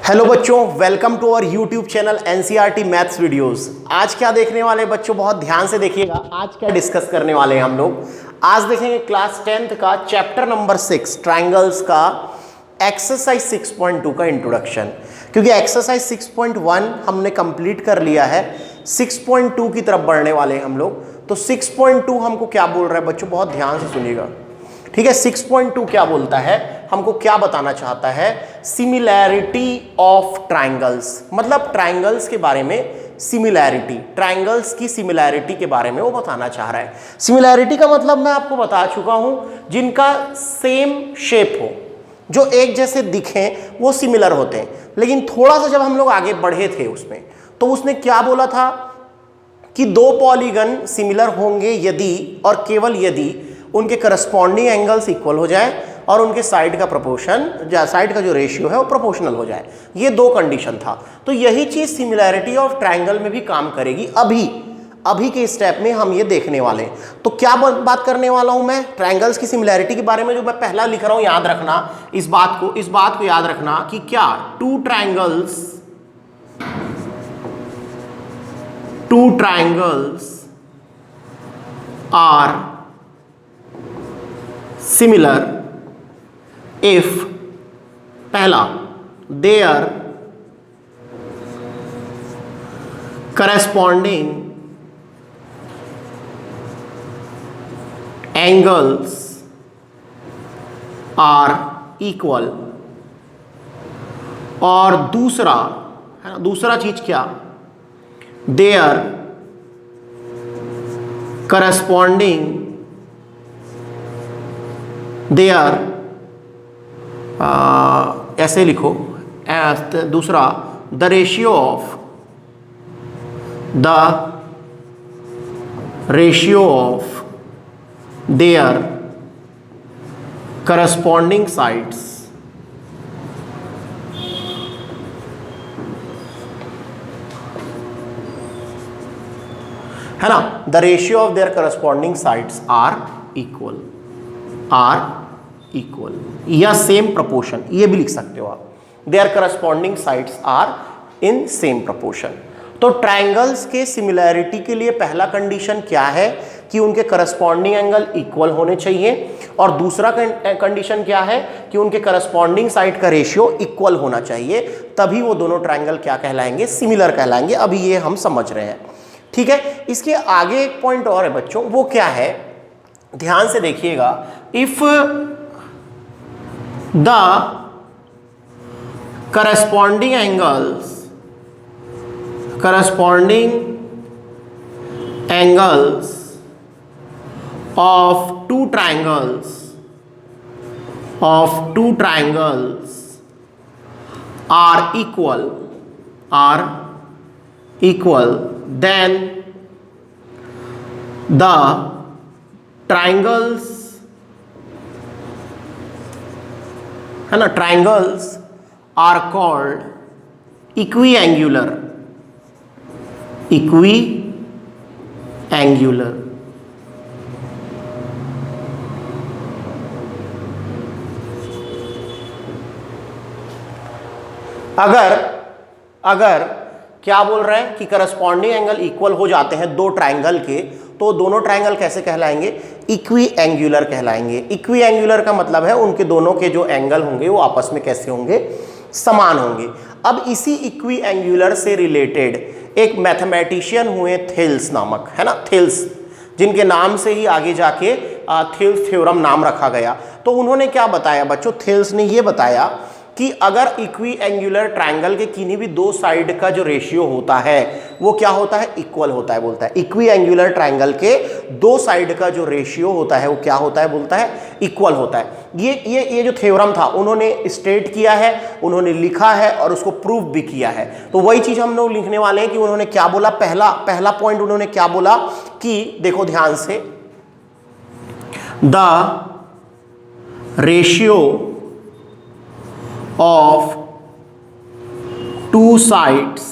Hello बच्चों, welcome to our YouTube channel NCERT maths videos. आज क्या देखने वाले बच्चों, बहुत ध्यान से देखिएगा। आज क्या डिस्कस करने वाले हैं हम लोग। आज देखेंगे क्लास 10th का चैप्टर नंबर 6 ट्रायंगल्स का एक्सरसाइज 6.2 का इंट्रोडक्शन। क्योंकि एक्सरसाइज 6.1 हमने कंप्लीट कर लिया है, 6.2 की तरफ बढ़ने वाले हैं हम लोग। तो 6.2 हमको क्या बोल रहा है बच्चों, बहुत ध्यान से सुनिएगा, ठीक है। 6.2 क्या बोलता है, हमको क्या बताना चाहता है, सिमिलैरिटी ऑफ ट्रायंगल्स, मतलब ट्रायंगल्स के बारे में सिमिलैरिटी, ट्रायंगल्स की सिमिलैरिटी के बारे में वो बताना चाह रहा है। सिमिलैरिटी का मतलब मैं आपको बता चुका हूं, जिनका सेम शेप हो, जो एक जैसे दिखें, वो सिमिलर होते हैं। लेकिन थोड़ा सा जब हम लोग आगे बढ़े थे उसमें, तो उसने क्या बोला था कि दो पॉलीगन सिमिलर होंगे यदि और केवल यदि उनके करस्पॉन्डिंग एंगल्स इक्वल हो जाए और उनके साइड का प्रोपोर्शन, साइड का जो रेशियो है वो प्रोपोर्शनल हो जाए। ये दो कंडीशन था। तो यही चीज सिमिलैरिटी ऑफ ट्रायंगल में भी काम करेगी। अभी के स्टेप में हम ये देखने वाले हैं। तो क्या बात करने वाला हूं मैं, ट्रायंगल्स की सिमिलैरिटी के बारे में। जो मैं पहला लिख रहा हूं, याद रखना इस बात को याद रखना कि क्या two triangles are similar if पहला their corresponding angles are equal, और दूसरा है ना, दूसरा चीज क्या, their corresponding ऐसे लिखो, दूसरा the ratio of their corresponding sides है ना, the ratio of their corresponding sides are equal या सेम प्रोपोर्शन, ये भी लिख सकते हो आप। Their corresponding sides are in same proportion. तो ट्रायंगल्स के सिमिलैरिटी के लिए पहला कंडीशन क्या है कि उनके करस्पॉन्डिंग एंगल इक्वल होने चाहिए, और दूसरा कंडीशन क्या है कि उनके करस्पॉन्डिंग साइड का रेशियो इक्वल होना चाहिए। तभी वो दोनों ट्रायंगल क्या कहलाएंगे, सिमिलर कहलाएंगे। अभी ये हम समझ रहे हैं, ठीक है। इसके आगे एक पॉइंट और है बच्चों, वो क्या है, ध्यान से देखिएगा। If the corresponding angles of two triangles are equal, then the triangles है ना, ट्रायंगल्स आर कॉल्ड इक्विएंगुलर। अगर क्या बोल रहे हैं कि करस्पॉन्डिंग एंगल इक्वल हो जाते हैं दो ट्रायंगल के, तो दोनों ट्रायंगल कैसे कहलाएंगे, इक्विएंगुलर कहलाएंगे। इक्विएंगुलर का मतलब है उनके दोनों के जो एंगल होंगे वो आपस में कैसे होंगे, समान होंगे। अब इसी इक्विएंगुलर से रिलेटेड एक मैथमेटिशियन हुए थेल्स नामक, है ना, थेल्स, जिनके नाम से ही आगे जाके थेल्स थ्योरम नाम रखा गया। तो उन्होंने क्या बताया बच्चों, थेल्स ने ये बताया कि अगर इक्विएंगुलर ट्रायंगल के किन्हीं भी दो साइड का जो रेशियो होता है वो क्या होता है, इक्वल होता है। बोलता है इक्विएंगुलर ट्रायंगल के दो साइड का जो रेशियो होता है वो क्या होता है, बोलता है इक्वल होता है। ये जो थ्योरम था उन्होंने स्टेट किया है, उन्होंने लिखा है और उसको प्रूव भी किया है। तो वही चीज हम लोग लिखने वाले हैं कि उन्होंने क्या बोला। पहला पॉइंट उन्होंने क्या बोला कि देखो ध्यान से, the ratio of two sides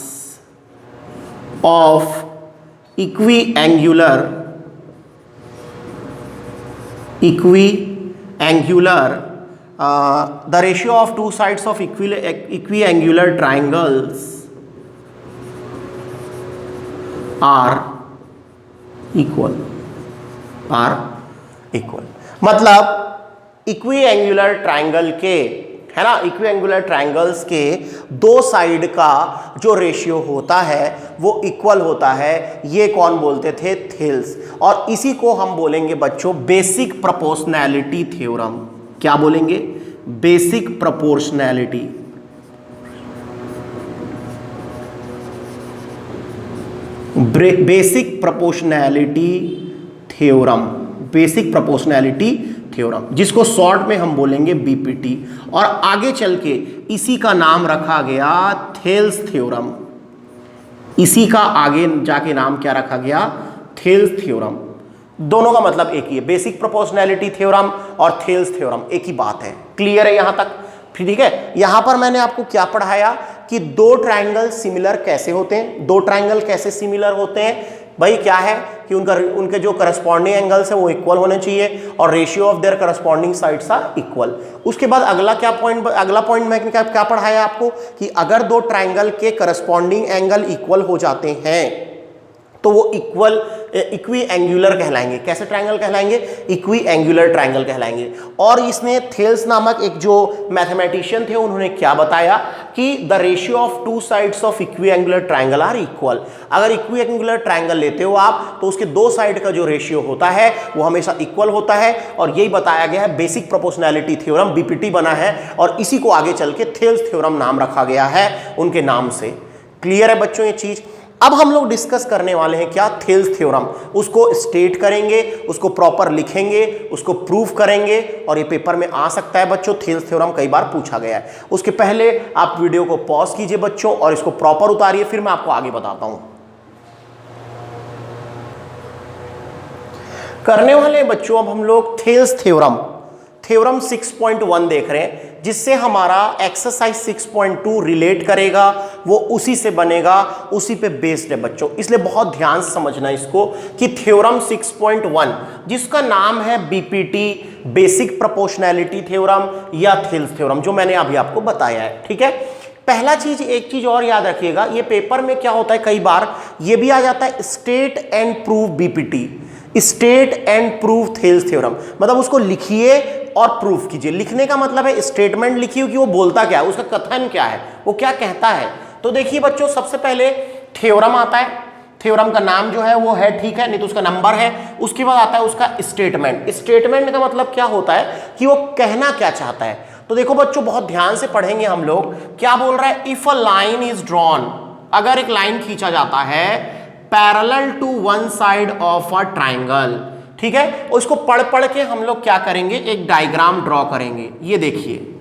of equiangular the ratio of two sides of equiangular triangles are equal मतलब इक्वी एंगुलर ट्राइंगल के, है ना, इक्वी एंगुलर ट्राइंगल्स के दो साइड का जो रेशियो होता है वो इक्वल होता है। ये कौन बोलते थे? थेल्स। और इसी को हम बोलेंगे बच्चों बेसिक प्रोपोर्शनैलिटी थ्योरम। क्या बोलेंगे? Basic proportionality. Basic proportionality theorem, basic proportionality theorem, जिसको शॉर्ट में हम बोलेंगे बीपीटी। और आगे चल के इसी का नाम रखा गया थेल्स थ्योरम। इसी का आगे जाके नाम क्या रखा गया? Thales theorem. दोनों का मतलब एक ही है, बेसिक प्रोपोर्शनैलिटी थ्योरम और थेल्स थ्योरम एक ही बात है। क्लियर है यहां तक? ठीक है। यहां पर मैंने आपको क्या पढ़ाया कि दो ट्राइंगल सिमिलर कैसे होते हैं। दो ट्राइंगल कैसे सिमिलर होते हैं भाई? क्या है कि उनके जो करस्पॉन्डिंग एंगल्स है वो इक्वल होने चाहिए और ratio of their corresponding sides are equal. उसके बाद अगला पॉइंट मैं क्या पढ़ाया आपको कि अगर दो ट्राइंगल के करस्पॉन्डिंग एंगल इक्वल हो जाते हैं तो वो इक्वी एंगुलर कहलाएंगे। कैसे ट्राइंगल कहलाएंगे? इक्वी एंगुलर ट्राइंगल कहलाएंगे। और इसने थेल्स नामक एक जो मैथमेटिशियन थे उन्होंने क्या बताया कि the ratio of two sides of equiangular triangle are equal. अगर इक्वी एंगुलर ट्राइंगल लेते हो आप तो उसके दो साइड का जो रेशियो होता है वो हमेशा इक्वल होता है। और यही बताया गया है, बेसिक प्रोपोर्शनैलिटी थ्योरम बीपीटी बना है और इसी को आगे चल के थेल्स थ्योरम नाम रखा गया है उनके नाम से। क्लियर है बच्चों ये चीज? अब हम लोग डिस्कस करने वाले हैं क्या? Thales theorem. उसको स्टेट करेंगे, उसको प्रॉपर लिखेंगे, उसको प्रूफ करेंगे और ये पेपर में आ सकता है बच्चों। थेल्स थ्योरम कई बार पूछा गया है। उसके पहले आप वीडियो को पॉज कीजिए बच्चों और इसको प्रॉपर उतारिए, फिर मैं आपको आगे बताता हूं। करने वाले बच्चों अब हम लोग थेल्स थ्योरम 6.1 देख रहे हैं, जिससे हमारा एक्सरसाइज 6.2 रिलेट करेगा, वो उसी से बनेगा, उसी पे बेस्ड है बच्चों। इसलिए बहुत ध्यान से समझना इसको कि थ्योरम 6.1 जिसका नाम है बीपीटी, बेसिक प्रोपोर्शनैलिटी थ्योरम या थेल्स थ्योरम, जो मैंने अभी आपको बताया है। ठीक है। पहला चीज, एक चीज और याद रखिएगा, ये पेपर में क्या होता है कई बार ये भी आ जाता है state and prove BPT, state and prove Thales theorem. मतलब उसको लिखिए और प्रूफ कीजिए। लिखने का मतलब है स्टेटमेंट लिखिए कि वो बोलता क्या है, उसका कथन क्या है, वो क्या कहता है। तो देखिए बच्चों, सबसे पहले थ्योरम आता है, थ्योरम का नाम जो है वो है, ठीक है, नहीं तो उसका नंबर है। उसके बाद आता है उसका स्टेटमेंट। स्टेटमेंट का मतलब क्या होता है कि वो कहना क्या चाहता है। तो देखो बच्चों, बहुत ध्यान से पढ़ेंगे हम लोग। क्या बोल रहा है? If a line is drawn, अगर एक लाइन खींचा जाता है parallel to one side of a triangle, ठीक है, और इसको पढ़ के हम लोग क्या करेंगे, एक डायग्राम ड्रॉ करेंगे। ये देखिए,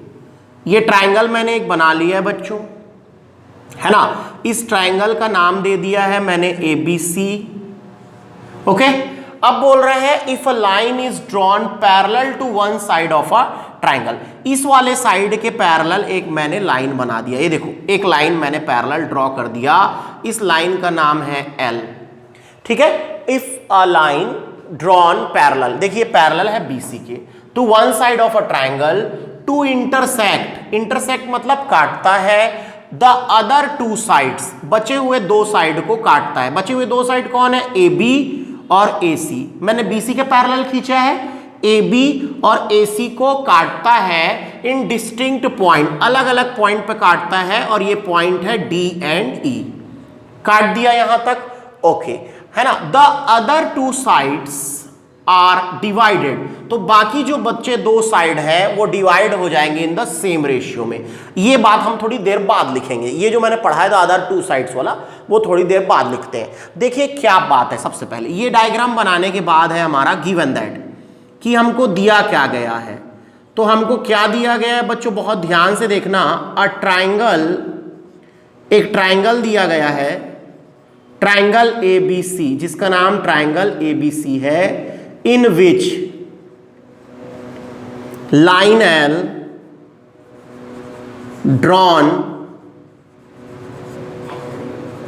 ये ट्राइंगल मैंने एक बना लिया है बच्चों, है ना। इस ट्राइंगल का नाम दे दिया है मैंने ABC। ओके। अब बोल रहे हैं if a line is drawn parallel to one side of a triangle, इस वाले साइड के पैरेलल एक मैंने लाइन बना दिया। ये देखो, एक लाइन मैंने पैरेलल ड्रॉ कर दिया, इस लाइन का नाम है L। ठीक है। If a line drawn parallel, देखिए पैरेलल है BC के, to one side of a triangle to intersect, intersect मतलब काटता है, द अदर टू साइड्स, बचे हुए दो साइड को काटता है। बचे हुए दो साइड कौन है? AB और AC। मैंने BC के पैरेलल खींचा है, AB और AC को काटता है इन डिस्टिंक्ट पॉइंट, अलग अलग पॉइंट पे काटता है, और ये पॉइंट है D एंड E। काट दिया यहां तक, ओके, है ना। The other two sides are divided, तो बाकी जो बच्चे दो साइड है वो डिवाइड हो जाएंगे इन द सेम रेशियो में। ये बात हम थोड़ी देर बाद लिखेंगे, ये जो मैंने पढ़ा है द अदर टू साइड्स वाला वो थोड़ी देर बाद लिखते हैं। देखिए क्या बात है, सबसे पहले ये डायग्राम बनाने के बाद है हमारा गिवन दैट कि हमको दिया क्या गया है। तो हमको क्या दिया गया है बच्चों, बहुत ध्यान से देखना। अ ट्राइंगल, एक ट्राइंगल दिया गया है, ट्राइंगल ABC, जिसका नाम ट्राइंगल ABC है, in which line L drawn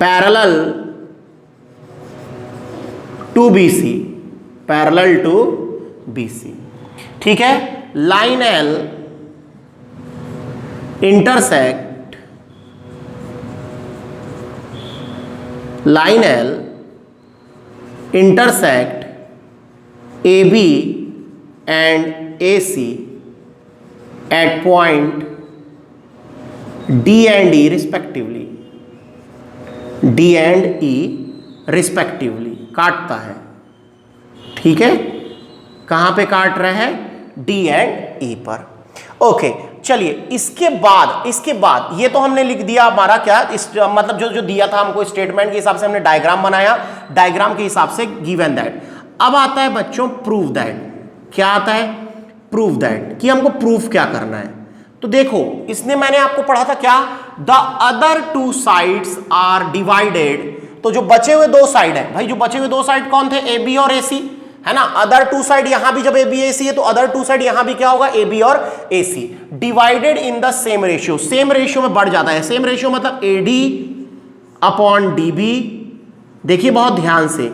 parallel to BC, parallel to BC। ठीक है। Line L intersect line L intersect AB and AC at point D and E respectively, D and E respectively काटता है। ठीक है, कहां पे काट रहा है? D and E पर। ओके चलिए, इसके बाद ये तो हमने लिख दिया हमारा क्या, इस मतलब जो दिया था हमको स्टेटमेंट के हिसाब से हमने डायग्राम बनाया, डायग्राम के हिसाब से गिवन दैट। अब आता है बच्चों प्रूव दैट। क्या आता है? प्रूव दैट, कि हमको प्रूफ क्या करना है। तो देखो, इसने मैंने आपको पढ़ा था क्या, the other two sides are divided. तो जो बचे हुए दो साइड है भाई, जो बचे हुए दो साइड कौन थे? ए बी और ए सी, है ना। अदर टू साइड यहां भी जब ए बी ए सी है तो अदर टू साइड यहां भी क्या होगा? ए बी और A C, divided in the same ratio. Same ratio में बढ़ जाता है। सेम रेशियो मतलब A D upon D B. देखिए बहुत ध्यान से,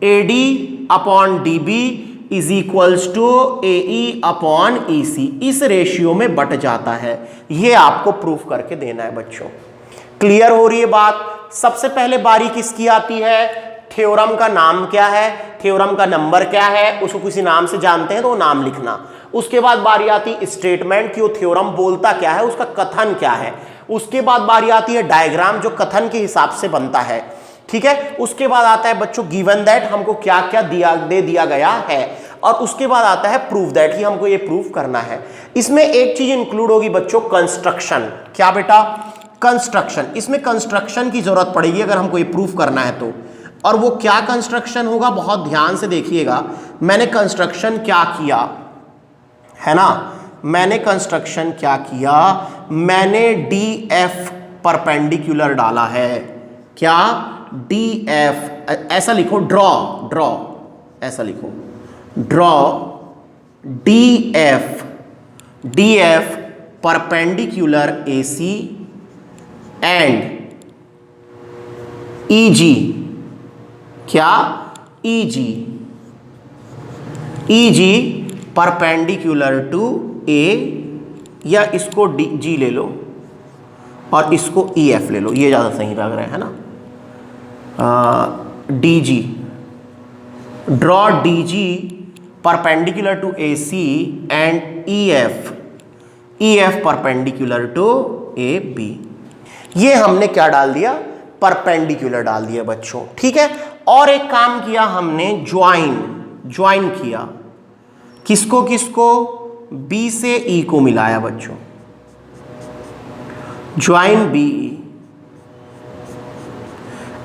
A D upon D B is equals to A E upon E C. इस रेशियो में बट जाता है। यह आपको प्रूफ करके देना है बच्चों। क्लियर हो रही है बात? सबसे पहले बारी किसकी आती है? थ्योरम का नाम क्या है, थ्योरम का नंबर क्या है, उसको किसी नाम से जानते हैं तो वो नाम लिखना। उसके बाद बारी आती स्टेटमेंट कि वो थ्योरम बोलता क्या है, उसका कथन क्या है। उसके बाद बारी आती है डायग्राम, जो कथन के हिसाब से बनता है। ठीक है, उसके बाद आता है बच्चों गिवन दैट, हमको क्या क्या दे दिया गया है। और उसके बाद आता है प्रूफ दैट, कि हमको ये प्रूफ करना है। इसमें एक चीज इंक्लूड होगी बच्चों, कंस्ट्रक्शन। क्या बेटा? कंस्ट्रक्शन। इसमें कंस्ट्रक्शन की जरूरत पड़ेगी अगर हमको ये प्रूफ करना है तो। और वो क्या कंस्ट्रक्शन होगा, बहुत ध्यान से देखिएगा। मैंने कंस्ट्रक्शन क्या किया है ना, मैंने कंस्ट्रक्शन क्या किया, मैंने डी एफ परपेंडिकुलर डाला है। क्या? डी एफ, ऐसा लिखो, ड्रॉ, ऐसा लिखो, draw D F perpendicular A C and E G. क्या? ई जी परपेंडिकुलर टू ए, या इसको डी जी ले लो और इसको ई एफ ले लो, ये ज़्यादा सही लग रहा है ना। D G, draw D G perpendicular to A C and E F perpendicular to A B. ये हमने क्या डाल दिया? परपेंडिकुलर डाल दिया बच्चों। ठीक है, और एक काम किया हमने, ज्वाइन किया। किसको किसको? बी से ई को मिलाया बच्चों, join B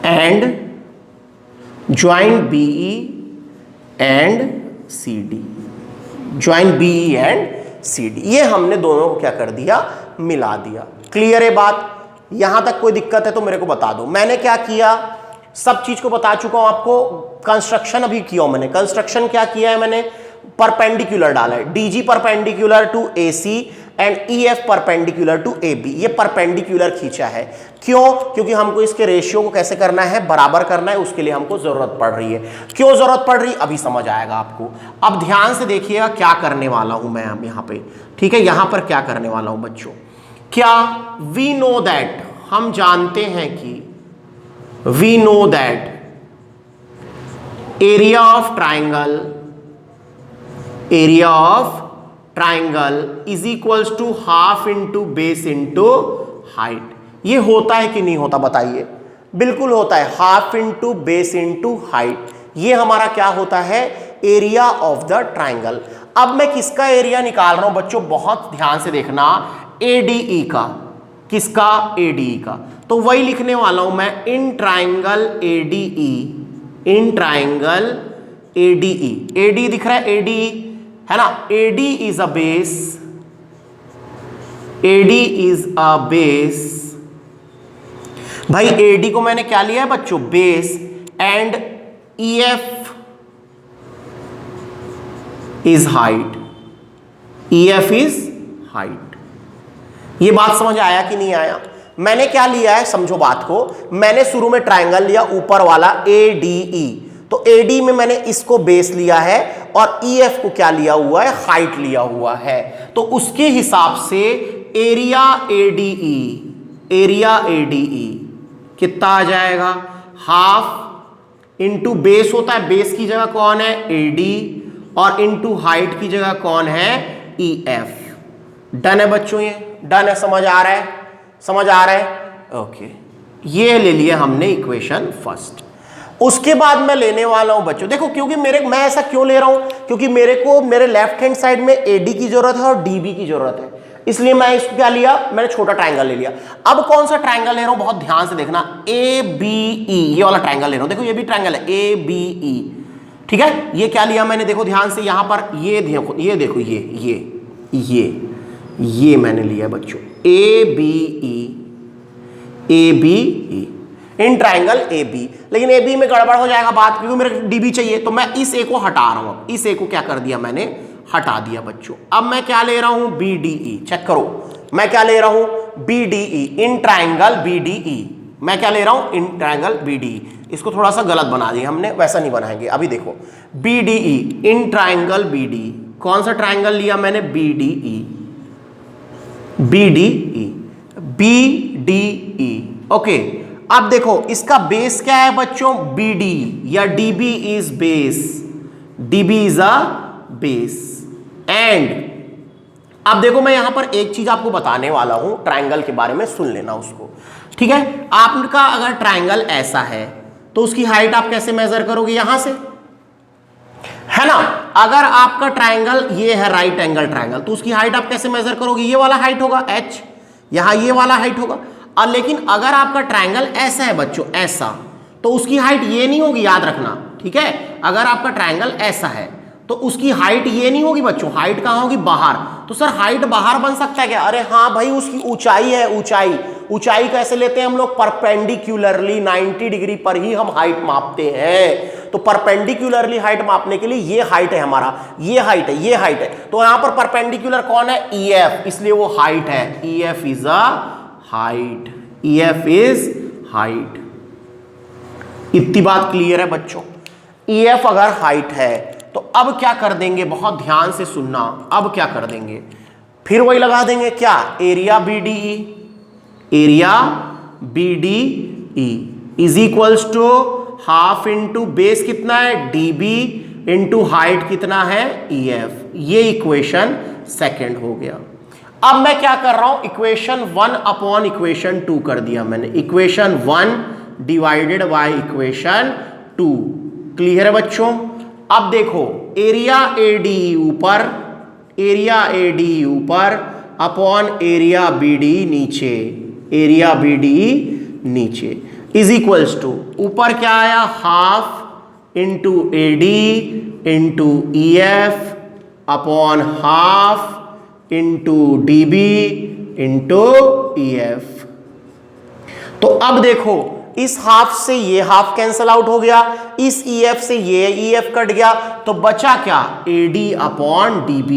and join B and C D, join B and C D. ये हमने दोनों को क्या कर दिया? मिला दिया। क्लियर है बात? यहां तक कोई दिक्कत है तो मेरे को बता दो। मैंने क्या किया, सब चीज को बता चुका हूं आपको। कंस्ट्रक्शन अभी किया हूं मैंने। कंस्ट्रक्शन क्या किया है मैंने? परपेंडिकुलर डाला है, DG perpendicular to A C and E F perpendicular to A B. ये परपेंडिकुलर खींचा है। क्यों? क्योंकि हमको इसके रेशियो को कैसे करना है? बराबर करना है। उसके लिए हमको जरूरत पड़ रही है। क्यों जरूरत पड़ रही? अभी समझ आएगा आपको। अब ध्यान से देखिएगा क्या करने वाला हूं मैं यहां पे। ठीक है, यहां पर क्या करने वाला हूं बच्चों? क्या? वी नो दैट, हम जानते हैं कि, we know that area of triangle is equals to half into base into height. ये होता है कि नहीं होता बताइए? बिल्कुल होता है, half into base into height. ये हमारा क्या होता है? Area of the triangle. अब मैं किसका एरिया निकाल रहा हूं बच्चों? बहुत ध्यान से देखना, एडीई का। किसका? एडीई का। तो वही लिखने वाला हूं मैं, in triangle ADE, in triangle ADE. AD दिख रहा है? एडीई है ना। AD is a base, AD is a base. भाई एडी को मैंने क्या लिया है बच्चों? Base. And EF is height, EF is height. ये बात समझ आया कि नहीं आया? मैंने क्या लिया है समझो बात को। मैंने शुरू में ट्राइंगल लिया ऊपर वाला एडीई, तो एडी में मैंने इसको बेस लिया है और ईएफ को क्या लिया हुआ है? हाइट लिया हुआ है। तो उसके हिसाब से एरिया ADE, एरिया ADE कितना आ जाएगा, हाफ इंटू बेस होता है, बेस की जगह कौन है AD, और इंटू हाइट की जगह कौन है EF। डन है बच्चों, ये डन है, समझ आ रहा है, समझ आ रहा है, ओके। ये ले लिया हमने इक्वेशन फर्स्ट। उसके बाद मैं लेने वाला हूं बच्चों, देखो क्योंकि मैं ऐसा क्यों ले रहा हूं, क्योंकि मेरे को मेरे लेफ्ट हैंड साइड में AD की जरूरत है और DB की जरूरत है, इसलिए मैं इसको क्या लिया, मैंने छोटा ट्रायंगल ले लिया। अब कौन सा ट्रायंगल ले रहा हूं, बहुत ध्यान से देखना, ABE, ये वाला ट्रायंगल ले रहा हूं, देखो ये भी ट्रायंगल है ABE, ठीक है। ये क्या लिया मैंने, देखो ध्यान से, यहां पर ये देखो ये मैंने लिया बच्चों ABE इन ट्राइंगल AB। लेकिन AB में गड़बड़ हो जाएगा बात, क्योंकि मेरे DB चाहिए, तो मैं इस A को हटा रहा हूं, इस A को क्या कर दिया मैंने, हटा दिया बच्चों। अब मैं क्या ले रहा हूं, BDE, चेक करो, मैं क्या ले रहा हूं, BDE इन ट्राइंगल BDE, मैं क्या ले रहा हूं, इन ट्राइंगल BDE। इसको थोड़ा सा गलत बना दिया हमने, वैसा नहीं बनाएंगे, अभी देखो BDE इन ट्राइंगल BDE, कौन सा ट्राइंगल लिया मैंने, BDE, ओके। अब देखो इसका बेस क्या है बच्चों, BD या DB is base, DB is a base. And अब देखो मैं यहां पर एक चीज आपको बताने वाला हूं ट्रायंगल के बारे में, सुन लेना उसको, ठीक है। आपका अगर ट्रायंगल ऐसा है तो उसकी हाइट आप कैसे मेजर करोगे, यहां से, है ना। अगर आपका ट्रायंगल ये है राइट एंगल ट्रायंगल, तो उसकी हाइट आप कैसे मेजर करोगे, ये वाला हाइट होगा H, यहां ये वाला हाइट होगा। और लेकिन अगर आपका ट्रायंगल ऐसा है बच्चों, ऐसा, तो उसकी हाइट ये नहीं होगी, याद रखना, ठीक है। अगर आपका ट्रायंगल ऐसा है तो उसकी हाइट ये नहीं होगी बच्चों, हाइट कहां होगी, बाहर। तो सर हाइट बाहर बन सकता है क्या, अरे हाँ भाई, उसकी ऊंचाई है, ऊंचाई कैसे लेते हैं हम लोग, परपेंडिकुलरली 90 डिग्री पर ही हम हाइट मापते हैं। तो परपेंडिकुलरली हाइट मापने के लिए ये हाइट है हमारा, ये हाइट है, तो यहां पर परपेंडिकुलर कौन है, EF, इसलिए वो हाइट है, EF is a height, EF is height. इतनी बात क्लियर है बच्चों। EF अगर हाइट है तो अब क्या कर देंगे, बहुत ध्यान से सुनना, अब क्या कर देंगे, फिर वही लगा देंगे क्या, area BDE is equals to half into base कितना है DB इंटू हाइट कितना है EF। ये इक्वेशन सेकंड हो गया। अब मैं क्या कर रहा हूं, इक्वेशन 1 अपॉन इक्वेशन 2 कर दिया मैंने, equation 1 divided by equation 2। Clear है बच्चों। अब देखो एरिया ADE ऊपर अपॉन एरिया BDE नीचे, एरिया BDE नीचे इज इक्वल्स टू, ऊपर क्या आया, half into AD into EF upon half into DB into EF। तो अब देखो इस हाफ से ये हाफ कैंसल आउट हो गया, इस EF से ये EF कट गया, तो बचा क्या, AD अपॉन DB।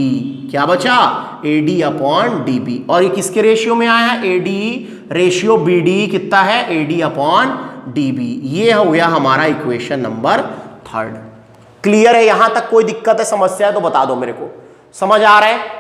क्या बचा, AD अपॉन DB। और ये किसके रेशियो में आया, AD रेशियो BD कितना है, AD अपॉन DB। ये हो गया हमारा इक्वेशन नंबर 3। क्लियर है, यहां तक कोई दिक्कत है, समस्या है तो बता दो मेरे को, समझ आ रहा है।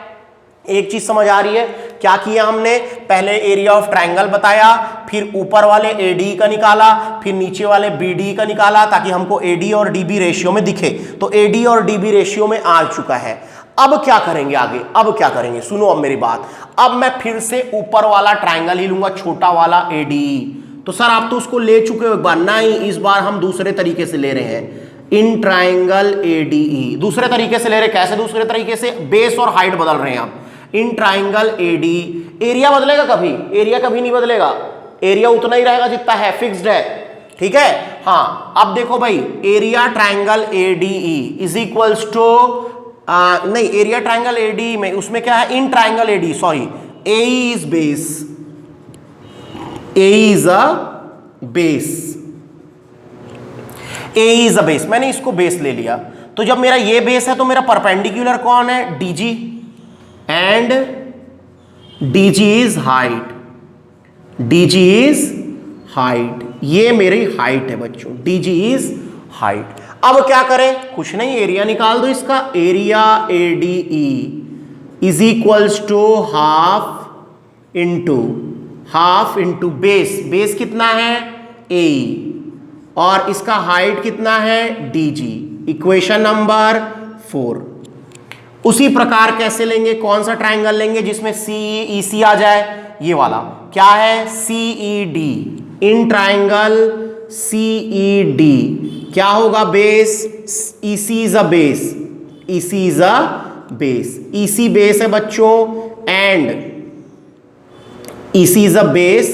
एक चीज समझ आ रही है, क्या किया हमने, पहले एरिया ऑफ ट्रायंगल बताया, फिर ऊपर वाले AD का निकाला, फिर नीचे वाले BD का निकाला, ताकि हमको AD और DB रेशियो में दिखे। तो AD और DB रेशियो में आ चुका है। अब क्या करेंगे आगे, अब क्या करेंगे, सुनो अब मेरी बात। अब मैं फिर से ऊपर वाला ट्रायंगल ही लूंगा, छोटा वाला ADE। तो सर आप तो उसको ले चुके हो एक बार, नहीं इस बार हम दूसरे तरीके से ले रहे हैं, इन ट्रायंगल ADE। दूसरे तरीके से ले रहे, कैसे दूसरे तरीके से, बेस और हाइट बदल रहे हैं आप। इन ट्राइंगल ADE, एरिया बदलेगा कभी, एरिया कभी नहीं बदलेगा, एरिया उतना ही रहेगा जितना है, फिक्स्ड है, ठीक है। हाँ अब देखो भाई, area triangle ADE is equals to, नहीं एरिया ट्राइंगल ADE में उसमें क्या है, in triangle ADE, sorry, AE is base, AE is a base, AE is a base. मैंने इसको बेस ले लिया, तो जब मेरा ये बेस है तो मेरा परपेंडिकुलर कौन है, DG, and DG is height, DG is height, ये मेरी हाइट है बच्चों, DG is height। अब क्या करें, कुछ नहीं, एरिया निकाल दो इसका, area ADE is equals to half into half into base, base कितना है ए, और इसका हाइट कितना है डी, इक्वेशन नंबर 4। उसी प्रकार कैसे लेंगे, कौन सा ट्राइंगल लेंगे जिसमें CEC आ जाए, ये वाला क्या है CED, इन ट्राइंगल CED क्या होगा, base, EC is a base, EC is a base, EC base है बच्चों, and EC is a base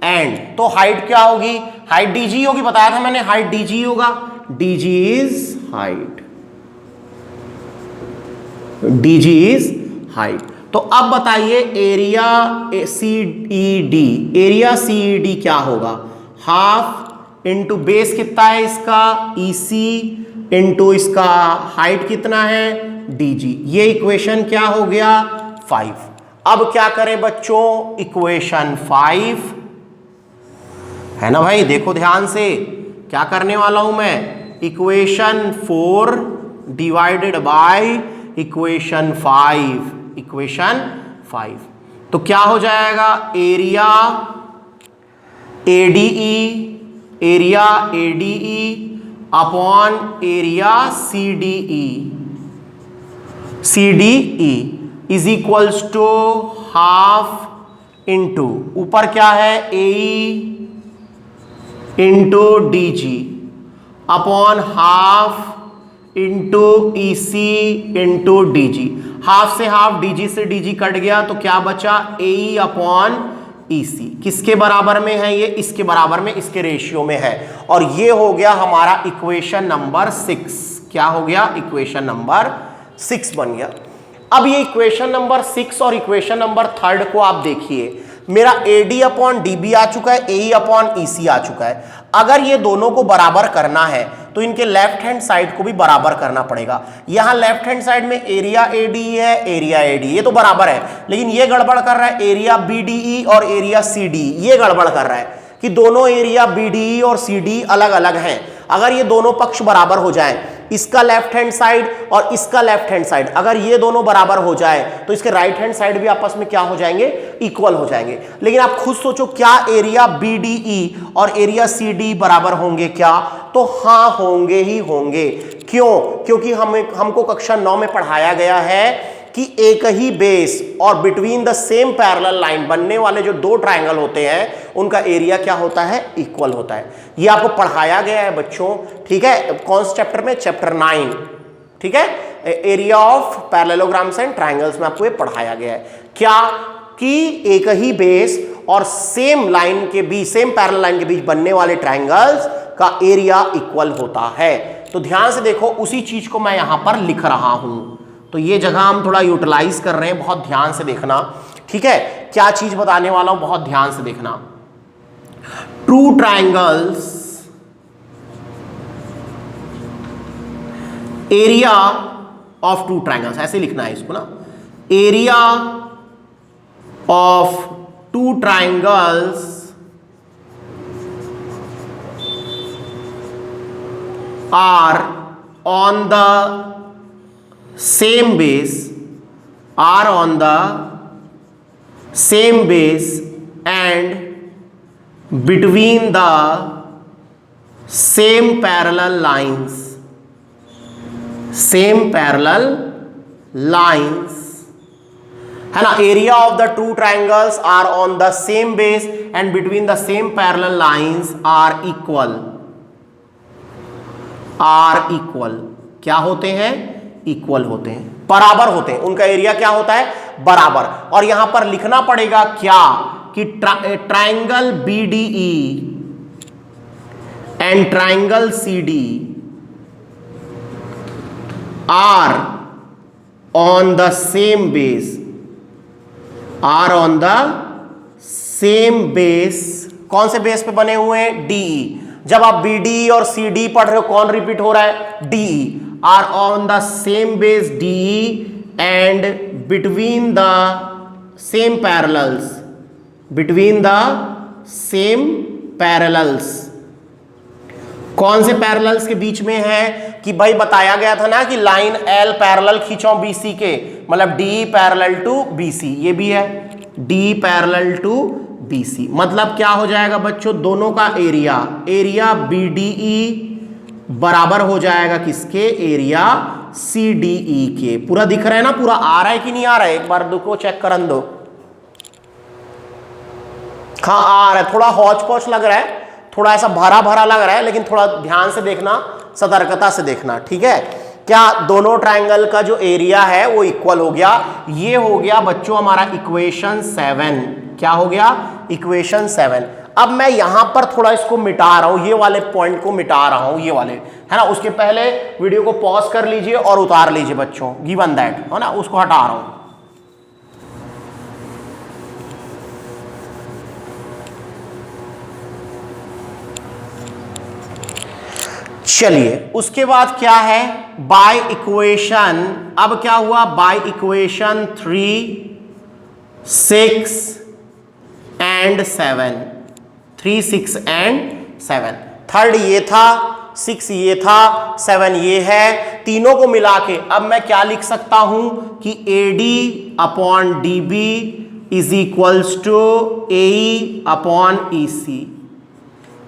and, तो हाइट क्या होगी, हाइट DG होगी, बताया था मैंने हाइट DG होगा, DG is height, DG is height. तो अब बताइए एरिया CED, एरिया CED क्या होगा, हाफ इंटू बेस कितना है इसका EC इंटू इसका हाइट कितना है DG, ये इक्वेशन क्या हो गया 5। अब क्या करें बच्चों, इक्वेशन 5 है ना भाई, देखो ध्यान से क्या करने वाला हूं मैं, equation 4 divided by equation 5, equation 5, तो क्या हो जाएगा, area ADE, area ADE upon area CDE is equals to half into ऊपर क्या है AE into DG upon half into EC into DG, half से हाफ DG से DG कट गया तो क्या बचा AE अपॉन EC, किसके बराबर में है ये, इसके बराबर में, इसके रेशियो में है, और ये हो गया हमारा इक्वेशन नंबर 6, क्या हो गया इक्वेशन नंबर 6 बन गया। अब ये इक्वेशन नंबर 6 और इक्वेशन नंबर 3 को आप देखिए, मेरा AD अपॉन DB आ चुका है, AE अपॉन EC आ चुका है। अगर ये दोनों को बराबर करना है तो इनके लेफ्ट हैंड साइड को भी बराबर करना पड़ेगा। यहां लेफ्ट हैंड साइड में एरिया ADE है, एरिया ADE ये तो बराबर है, लेकिन ये गड़बड़ कर रहा है एरिया BDE और एरिया CDE, ये गड़बड़ कर रहा है कि दोनों एरिया BDE और CDE अलग अलग हैं। अगर ये दोनों पक्ष बराबर हो जाएं, इसका लेफ्ट हैंड साइड और इसका लेफ्ट हैंड साइड, अगर ये दोनों बराबर हो जाए तो इसके राइट हैंड साइड भी आपस में क्या हो जाएंगे, इक्वल हो जाएंगे। लेकिन आप खुद सोचो, क्या एरिया BDE और एरिया CDE बराबर होंगे क्या, तो हाँ होंगे ही होंगे। क्यों, क्योंकि हमको कक्षा 9 में पढ़ाया गया है कि एक ही बेस और between the same parallel line बनने वाले जो दो ट्राइंगल होते हैं उनका एरिया क्या होता है, इक्वल होता है। ये आपको पढ़ाया गया है बच्चों, ठीक है, कौन से चैप्टर में, चैप्टर 9, ठीक है, area of parallelograms and triangles में आपको ये पढ़ाया गया है। क्या कि एक ही बेस और सेम लाइन के बीच, सेम पैरेलल लाइन के बीच बनने वाले ट्राइंगल्स का एरिया इक्वल होता है। तो ध्यान से देखो, उसी चीज को मैं यहां पर लिख रहा हूं, तो ये जगह हम थोड़ा यूटिलाइज कर रहे हैं, बहुत ध्यान से देखना, ठीक है, क्या चीज बताने वाला हूं, बहुत ध्यान से देखना। Two triangles area of two triangles, ऐसे लिखना है इसको ना, area of two triangles are on the same base, are on the same base and between the same parallel lines, same parallel lines, है ना, area of the two triangles are on the same base and between the same parallel lines are equal, are equal, क्या होते हैं, equal होते हैं, बराबर होते हैं, उनका एरिया क्या होता है, बराबर। और यहां पर लिखना पड़ेगा क्या कि triangle BDE and triangle CDE are on the same base, are on the same base, कौन से बेस पे बने हुए हैं, DE। जब आप BDE और CDE पढ़ रहे हो कौन रिपीट हो रहा है, DE, are on the same base DE and between the same parallels, between the same parallels, कौन से पैरेलल्स के बीच में है, कि भाई बताया गया था ना कि लाइन L पैरेलल खींचो BC के, मतलब DE पैरेलल टू BC, ये भी है डी पैरेलल टू BC। मतलब क्या हो जाएगा बच्चों, दोनों का एरिया BDE बराबर हो जाएगा किसके, एरिया CDE के। पूरा दिख रहा है ना, पूरा आ रहा है कि नहीं आ रहा है, एक बार देखो चेक करन दो। हाँ आ रहा है, थोड़ा हौच पौच लग रहा है, थोड़ा ऐसा भरा भरा लग रहा है, लेकिन थोड़ा ध्यान से देखना, सतर्कता से देखना, ठीक है। क्या दोनों ट्रायंगल का जो एरिया है वो इक्वल हो गया। ये हो गया बच्चों हमारा इक्वेशन 7। क्या हो गया, इक्वेशन 7। अब मैं यहां पर थोड़ा इसको मिटा रहा हूं, ये वाले पॉइंट को मिटा रहा हूं, ये वाले है ना। उसके पहले वीडियो को पॉज कर लीजिए और उतार लीजिए बच्चों, गिवन दैट है ना, उसको हटा रहा हूं। चलिए उसके बाद क्या है, बाय इक्वेशन। अब क्या हुआ, by equation 3, 6 and 7, 3, 6 and 7। Third ये था, 6 ये था, 7 ये है, तीनों को मिला के अब मैं क्या लिख सकता हूं कि AD upon DB is equals to AE upon EC।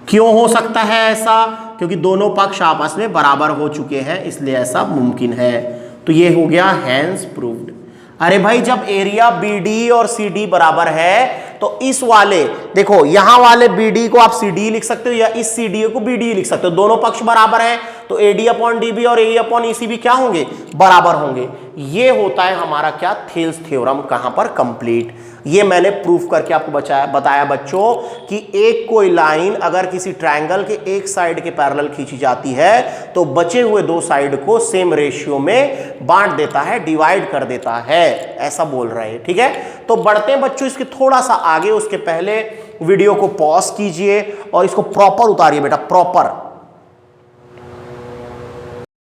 क्यों हो सकता है ऐसा, क्योंकि दोनों पक्ष आपस में बराबर हो चुके हैं, इसलिए ऐसा मुमकिन है। तो ये हो गया हैंस प्रूव्ड। अरे भाई जब एरिया BD और CD बराबर है तो इस वाले देखो, यहां वाले BD को आप CD लिख सकते हो या इस CD को BD लिख सकते हो, दोनों पक्ष बराबर है तो AD अपॉन DB और AE अपॉन EC भी क्या होंगे, बराबर होंगे। ये होता है हमारा क्या, थेल्स थ्योरम। कहां पर, कंप्लीट। ये मैंने प्रूफ करके आपको बताया बच्चों कि एक कोई लाइन अगर किसी ट्रायंगल के एक साइड के पैरेलल खींची जाती है तो बचे हुए दो साइड को सेम रेशियो में बांट देता है, डिवाइड कर देता है, ऐसा बोल रहे हैं, ठीक है। तो बढ़ते हैं बच्चों इसके थोड़ा सा आगे, उसके पहले वीडियो को पॉज कीजिए और इसको प्रॉपर उतारिए बेटा, प्रॉपर।